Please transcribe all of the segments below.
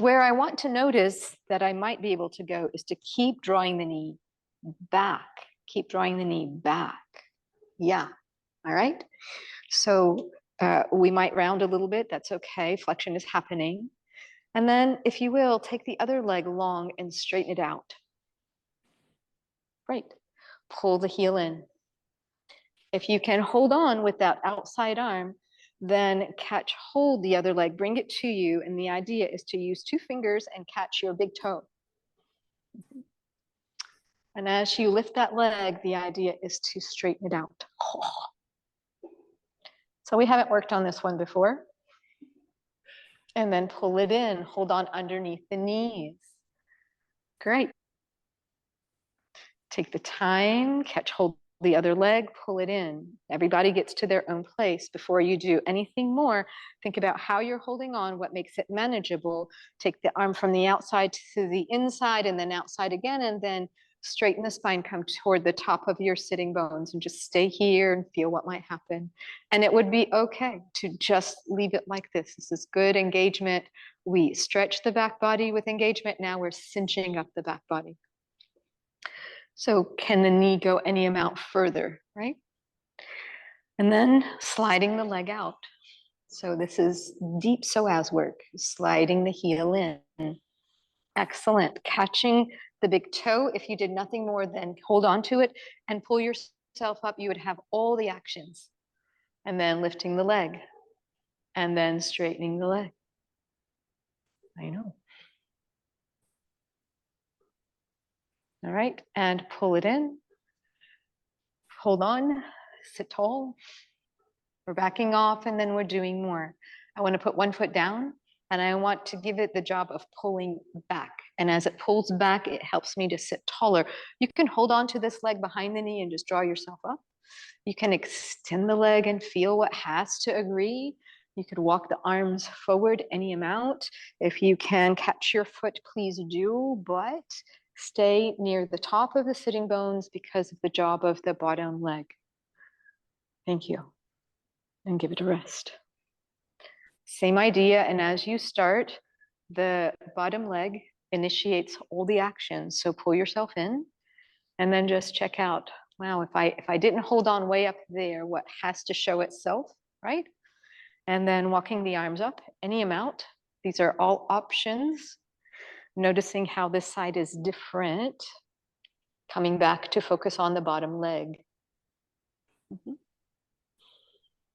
Where I want to notice that I might be able to go is to keep drawing the knee back. Keep drawing the knee back. Yeah, all right? So we might round a little bit, that's okay, flexion is happening. And then, if you will, take the other leg long and straighten it out. Right, pull the heel in. If you can hold on with that outside arm, then catch hold the other leg, bring it to you, and the idea is to use 2 fingers and catch your big toe. And as you lift that leg, the idea is to straighten it out. So we haven't worked on this one before. And then pull it in, hold on underneath the knees. Great. Take the time, catch hold the other leg, pull it in. Everybody gets to their own place. Before you do anything more, think about how you're holding on, what makes it manageable. Take the arm from the outside to the inside and then outside again, and then straighten the spine, come toward the top of your sitting bones, and just stay here and feel what might happen. And it would be okay to just leave it like this. This is good engagement. We stretch the back body with engagement. Now we're cinching up the back body. So can the knee go any amount further, right? And then sliding the leg out. So this is deep psoas work, sliding the heel in. Excellent. Catching the big toe. If you did nothing more than hold on to it and pull yourself up, you would have all the actions. And then lifting the leg. And then straightening the leg. I know. All right, and pull it in. Hold on, sit tall. We're backing off and then we're doing more. I want to put one foot down and I want to give it the job of pulling back. And as it pulls back, it helps me to sit taller. You can hold on to this leg behind the knee and just draw yourself up. You can extend the leg and feel what has to agree. You could walk the arms forward any amount. If you can catch your foot, please do, but stay near the top of the sitting bones because of the job of the bottom leg. Thank you. And give it a rest. Same idea, and as you start, the bottom leg initiates all the actions. So pull yourself in, and then just check out, wow, if I didn't hold on way up there, what has to show itself, right? And then walking the arms up, any amount. These are all options. Noticing how this side is different. Coming back to focus on the bottom leg.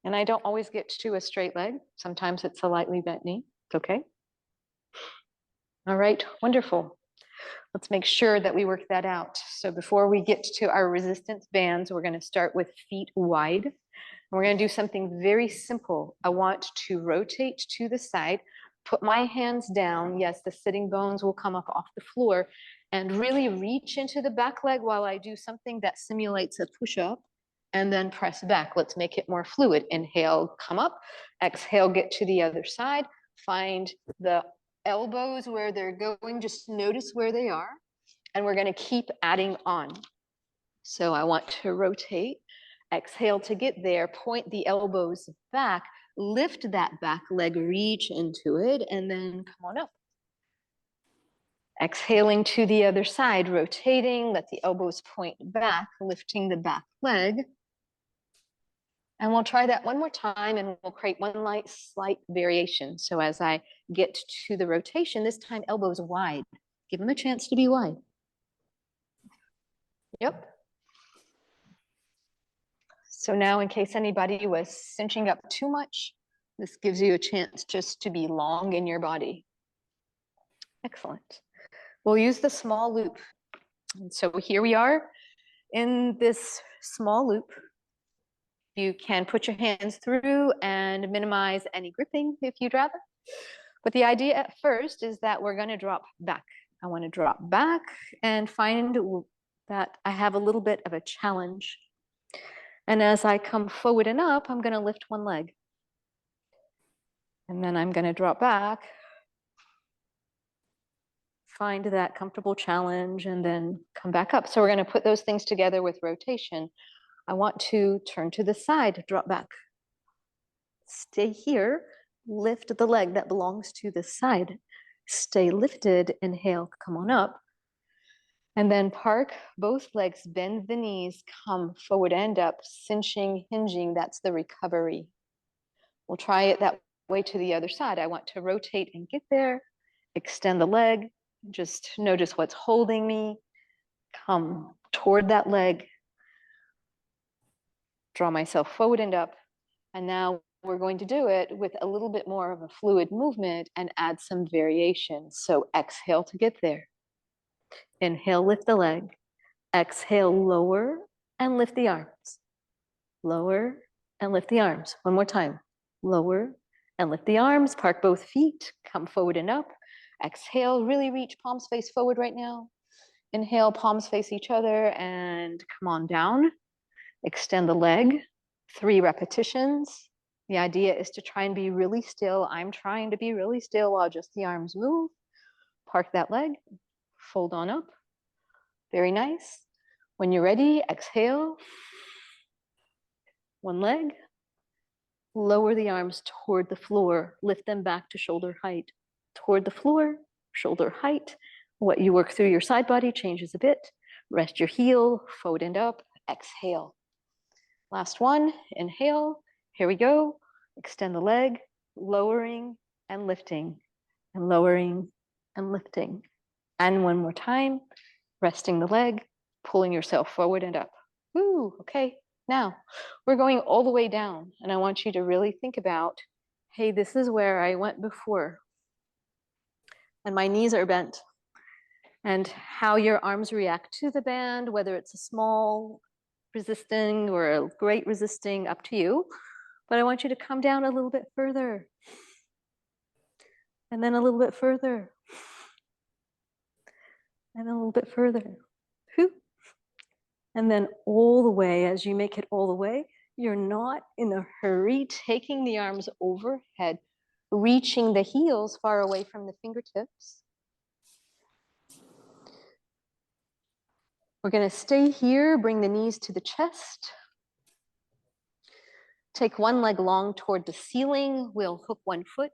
And I don't always get to a straight leg. Sometimes it's a lightly bent knee. It's okay. All right, wonderful. Let's make sure that we work that out. So before we get to our resistance bands, we're going to start with feet wide. And we're going to do something very simple. I want to rotate to the side, put my hands down. Yes, the sitting bones will come up off the floor, and really reach into the back leg while I do something that simulates a push-up. And then press back. Let's make it more fluid. Inhale, come up. Exhale, get to the other side. Find the elbows where they're going. Just notice where they are. And we're going to keep adding on. So I want to rotate. Exhale to get there. Point the elbows back. Lift that back leg. Reach into it. And then come on up. Exhaling to the other side. Rotating. Let the elbows point back. Lifting the back leg. And we'll try that one more time and we'll create one slight variation. So as I get to the rotation, this time elbows wide. Give them a chance to be wide. Yep. So now in case anybody was cinching up too much, this gives you a chance just to be long in your body. Excellent. We'll use the small loop. And so here we are in this small loop. You can put your hands through and minimize any gripping if you'd rather. But the idea at first is that we're going to drop back. I want to drop back and find that I have a little bit of a challenge. And as I come forward and up, I'm going to lift one leg. And then I'm going to drop back, find that comfortable challenge, and then come back up. So we're going to put those things together with rotation. I want to turn to the side, drop back. Stay here, lift the leg that belongs to the side. Stay lifted. Inhale, come on up. And then park both legs, bend the knees, come forward and up, cinching, hinging. That's the recovery. We'll try it that way to the other side. I want to rotate and get there. Extend the leg. Just notice what's holding me. Come toward that leg. Draw myself forward and up. And now we're going to do it with a little bit more of a fluid movement and add some variation. So exhale to get there. Inhale, lift the leg. Exhale, lower and lift the arms. Lower and lift the arms. One more time. Lower and lift the arms. Park both feet. Come forward and up. Exhale, really reach palms face forward right now. Inhale, palms face each other and come on down. Extend the leg. 3 repetitions. The idea is to try and be really still. I'm trying to be really still while just the arms move. Park that leg. Fold on up. Very nice. When you're ready, exhale. One leg. Lower the arms toward the floor. Lift them back to shoulder height. Toward the floor, shoulder height. What you work through your side body changes a bit. Rest your heel, forward and up. Exhale. Last one. Inhale. Here we go. Extend the leg, lowering and lifting, and lowering and lifting. And one more time, resting the leg, pulling yourself forward and up. Woo, okay. Now, we're going all the way down, and I want you to really think about, hey, this is where I went before, and my knees are bent, and how your arms react to the band, whether it's a small resisting or a great resisting, up to you. But I want you to come down a little bit further, and then a little bit further, and a little bit further. Whew. And then all the way. As you make it all the way, you're not in a hurry, taking the arms overhead, reaching the heels far away from the fingertips. We're going to stay here, bring the knees to the chest. Take one leg long toward the ceiling. We'll hook one foot.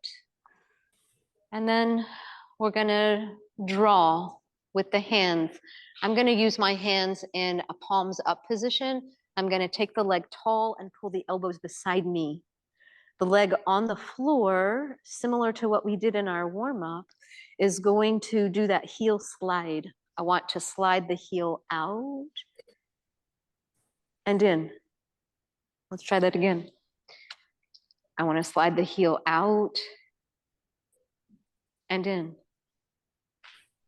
And then we're going to draw with the hands. I'm going to use my hands in a palms up position. I'm going to take the leg tall and pull the elbows beside me. The leg on the floor, similar to what we did in our warm-up, is going to do that heel slide. I want to slide the heel out and in. Let's try that again. I want to slide the heel out and in.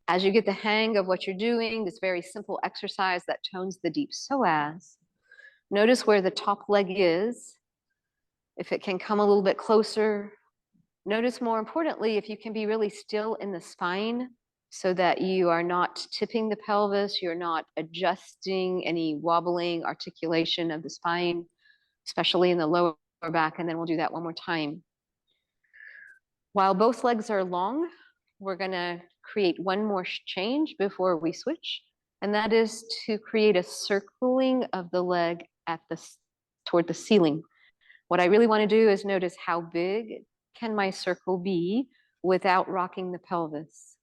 As you get the hang of what you're doing, this very simple exercise that tones the deep psoas, notice where the top leg is. If it can come a little bit closer, notice more importantly, if you can be really still in the spine so that you are not tipping the pelvis, you're not adjusting any wobbling articulation of the spine, especially in the lower back. And then we'll do that one more time. While both legs are long, we're going to create one more change before we switch, and that is to create a circling of the leg at toward the ceiling. What I really want to do is notice how big can my circle be without rocking the pelvis.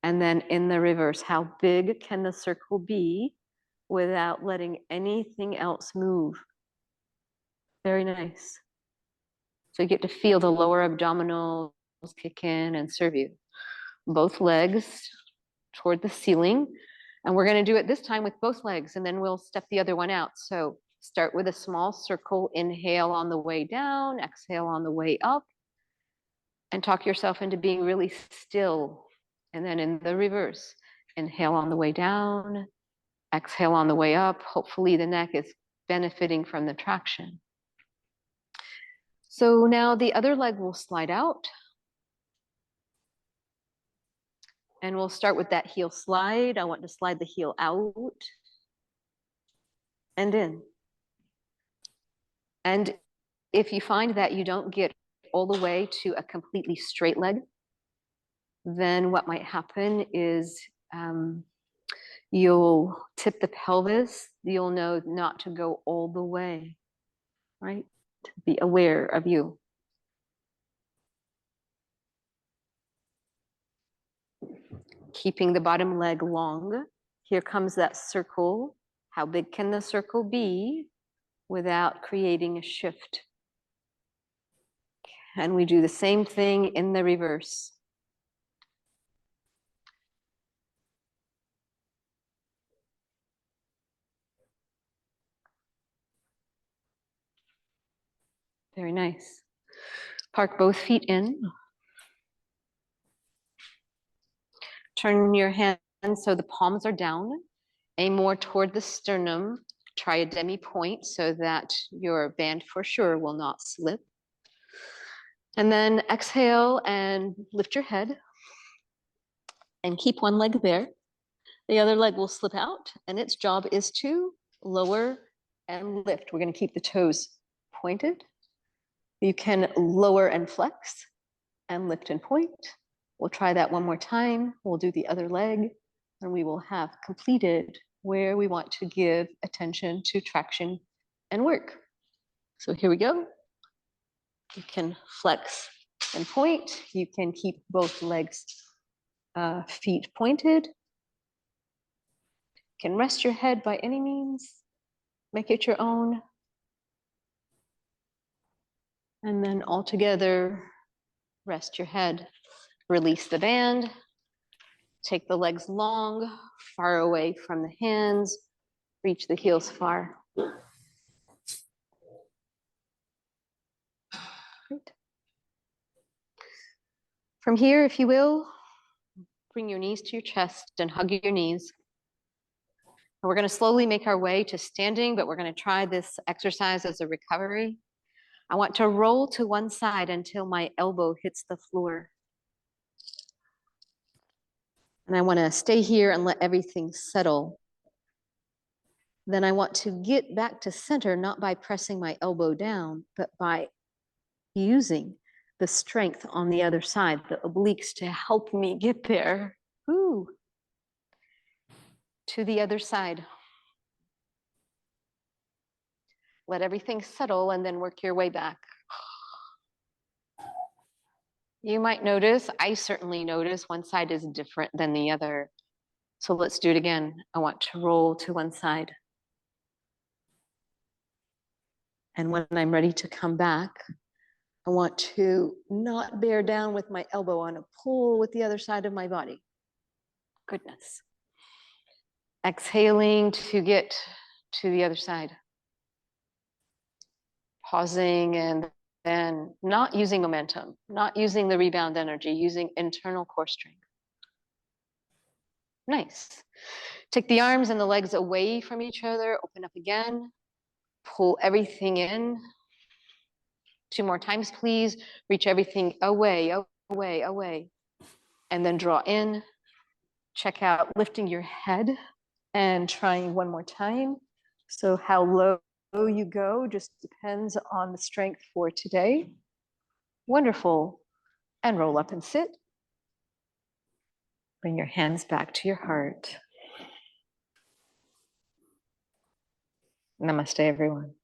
And then in the reverse, how big can the circle be without letting anything else move? Very nice. So you get to feel the lower abdominals kick in and serve you. Both legs toward the ceiling. And we're going to do it this time with both legs, and then we'll step the other one out. So start with a small circle. Inhale on the way down, exhale on the way up, and talk yourself into being really still. And then in the reverse, inhale on the way down, exhale on the way up. Hopefully the neck is benefiting from the traction. So now the other leg will slide out. And we'll start with that heel slide. I want to slide the heel out and in. And if you find that you don't get all the way to a completely straight leg, then what might happen is you'll tip the pelvis. You'll know not to go all the way, right? To be aware of you. Keeping the bottom leg long. Here comes that circle. How big can the circle be without creating a shift? And we do the same thing in the reverse. Very nice. Park both feet in. Turn your hands so the palms are down. Aim more toward the sternum. Try a demi-point so that your band for sure will not slip. And then exhale and lift your head. And keep one leg there. The other leg will slip out, and its job is to lower and lift. We're going to keep the toes pointed. You can lower and flex and lift and point. We'll try that one more time. We'll do the other leg, and we will have completed where we want to give attention to traction and work. So here we go. You can flex and point. You can keep both legs, feet pointed. You can rest your head by any means. Make it your own. And then all together, rest your head. Release the band. Take the legs long, far away from the hands. Reach the heels far. Great. From here, if you will, bring your knees to your chest and hug your knees. And we're going to slowly make our way to standing, but we're going to try this exercise as a recovery. I want to roll to one side until my elbow hits the floor. And I want to stay here and let everything settle. Then I want to get back to center, not by pressing my elbow down, but by using the strength on the other side, the obliques, to help me get there. Ooh. To the other side. Let everything settle and then work your way back. You might notice, I certainly notice, one side is different than the other. So let's do it again. I want to roll to one side. And when I'm ready to come back, I want to not bear down with my elbow on a pull with the other side of my body. Goodness. Exhaling to get to the other side. Pausing and then not using momentum, not using the rebound energy, using internal core strength. Nice. Take the arms and the legs away from each other, open up again, pull everything in. 2 more times, please. Reach everything away, away, away. And then draw in. Check out lifting your head and trying one more time. So how low you go just depends on the strength for today. Wonderful. And roll up and sit. Bring your hands back to your heart. Namaste, everyone.